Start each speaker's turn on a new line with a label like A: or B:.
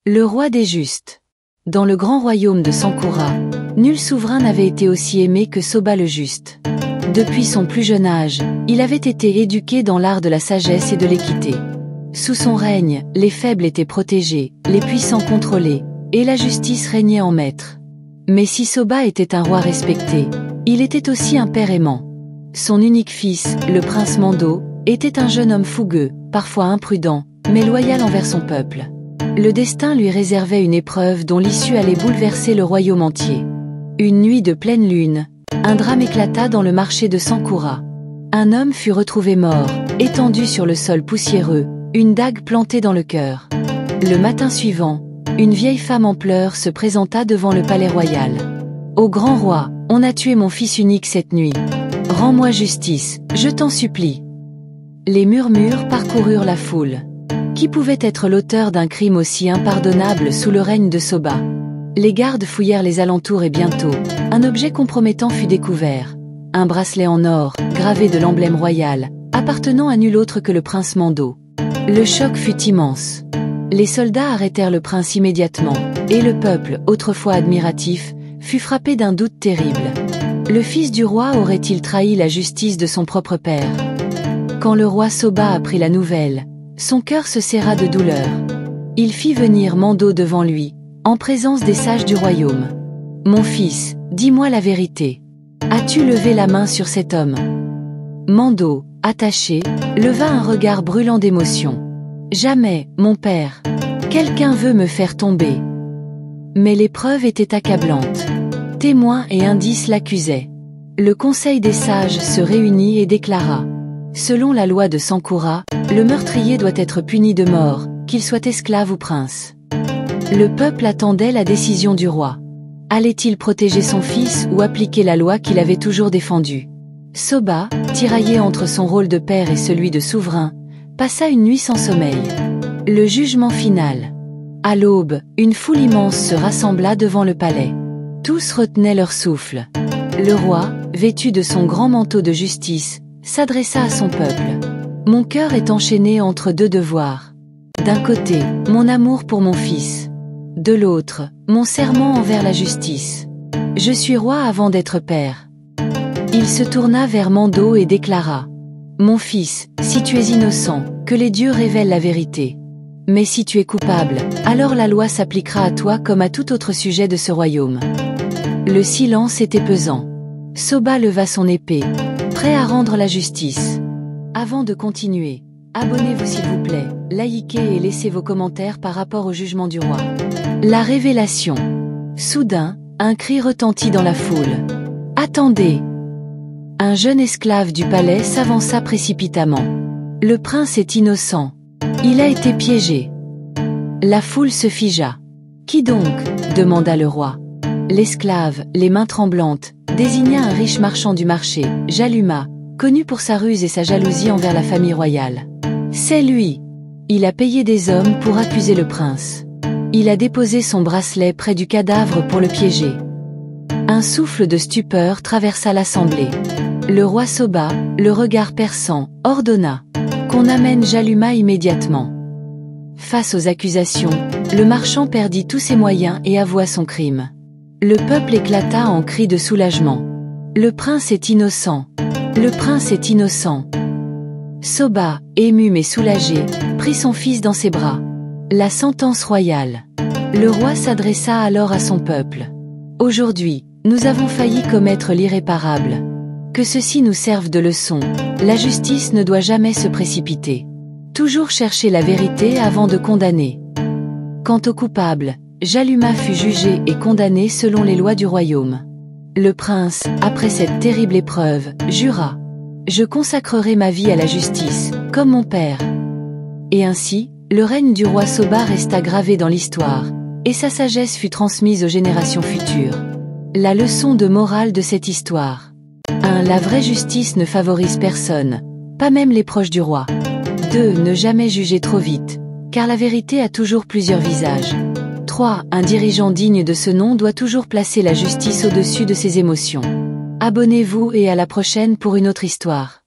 A: Le roi des justes. Dans le grand royaume de Sankura, nul souverain n'avait été aussi aimé que Soba le juste. Depuis son plus jeune âge, il avait été éduqué dans l'art de la sagesse et de l'équité. Sous son règne, les faibles étaient protégés, les puissants contrôlés, et la justice régnait en maître. Mais si Soba était un roi respecté, il était aussi un père aimant. Son unique fils, le prince Mando, était un jeune homme fougueux, parfois imprudent, mais loyal envers son peuple. Le destin lui réservait une épreuve dont l'issue allait bouleverser le royaume entier. Une nuit de pleine lune, un drame éclata dans le marché de Sankura. Un homme fut retrouvé mort, étendu sur le sol poussiéreux, une dague plantée dans le cœur. Le matin suivant, une vieille femme en pleurs se présenta devant le palais royal. « Ô grand roi, on a tué mon fils unique cette nuit. Rends-moi justice, je t'en supplie. » Les murmures parcoururent la foule. Qui pouvait être l'auteur d'un crime aussi impardonnable sous le règne de Soba? Les gardes fouillèrent les alentours et bientôt, un objet compromettant fut découvert. Un bracelet en or, gravé de l'emblème royal, appartenant à nul autre que le prince Mando. Le choc fut immense. Les soldats arrêtèrent le prince immédiatement, et le peuple, autrefois admiratif, fut frappé d'un doute terrible. Le fils du roi aurait-il trahi la justice de son propre père? Quand le roi Soba apprit la nouvelle, son cœur se serra de douleur. Il fit venir Mando devant lui, en présence des sages du royaume. « Mon fils, dis-moi la vérité. As-tu levé la main sur cet homme ?» Mando, attaché, leva un regard brûlant d'émotion. « Jamais, mon père. Quelqu'un veut me faire tomber. » Mais l'épreuve était accablante. Témoins et indices l'accusaient. Le conseil des sages se réunit et déclara: selon la loi de Sankura, le meurtrier doit être puni de mort, qu'il soit esclave ou prince. Le peuple attendait la décision du roi. Allait-il protéger son fils ou appliquer la loi qu'il avait toujours défendue? Soba, tiraillé entre son rôle de père et celui de souverain, passa une nuit sans sommeil. Le jugement final. À l'aube, une foule immense se rassembla devant le palais. Tous retenaient leur souffle. Le roi, vêtu de son grand manteau de justice, s'adressa à son peuple. « Mon cœur est enchaîné entre deux devoirs. D'un côté, mon amour pour mon fils. De l'autre, mon serment envers la justice. Je suis roi avant d'être père. » Il se tourna vers Mando et déclara: « Mon fils, si tu es innocent, que les dieux révèlent la vérité. Mais si tu es coupable, alors la loi s'appliquera à toi comme à tout autre sujet de ce royaume. » Le silence était pesant. Soba leva son épée, prêt à rendre la justice. Avant de continuer, abonnez-vous s'il vous plaît, likez et laissez vos commentaires par rapport au jugement du roi. La révélation. Soudain, un cri retentit dans la foule. « Attendez !» Un jeune esclave du palais s'avança précipitamment. « Le prince est innocent. Il a été piégé. » La foule se figea. « Qui donc ?» demanda le roi. L'esclave, les mains tremblantes, désigna un riche marchand du marché, Jaluma, connu pour sa ruse et sa jalousie envers la famille royale. « C'est lui. Il a payé des hommes pour accuser le prince. Il a déposé son bracelet près du cadavre pour le piéger. » Un souffle de stupeur traversa l'assemblée. Le roi Soba, le regard perçant, ordonna qu'on amène Jaluma immédiatement. Face aux accusations, le marchand perdit tous ses moyens et avoua son crime. Le peuple éclata en cris de soulagement. « Le prince est innocent. Le prince est innocent. » Soba, ému mais soulagé, prit son fils dans ses bras. La sentence royale. Le roi s'adressa alors à son peuple. « Aujourd'hui, nous avons failli commettre l'irréparable. Que ceci nous serve de leçon. La justice ne doit jamais se précipiter. Toujours chercher la vérité avant de condamner. » Quant au coupable, Jaluma fut jugé et condamné selon les lois du royaume. Le prince, après cette terrible épreuve, jura: « Je consacrerai ma vie à la justice, comme mon père. » Et ainsi, le règne du roi Soba resta gravé dans l'histoire, et sa sagesse fut transmise aux générations futures. La leçon de morale de cette histoire. 1. La vraie justice ne favorise personne, pas même les proches du roi. 2. Ne jamais juger trop vite, car la vérité a toujours plusieurs visages. 3. Un dirigeant digne de ce nom doit toujours placer la justice au-dessus de ses émotions. Abonnez-vous et à la prochaine pour une autre histoire.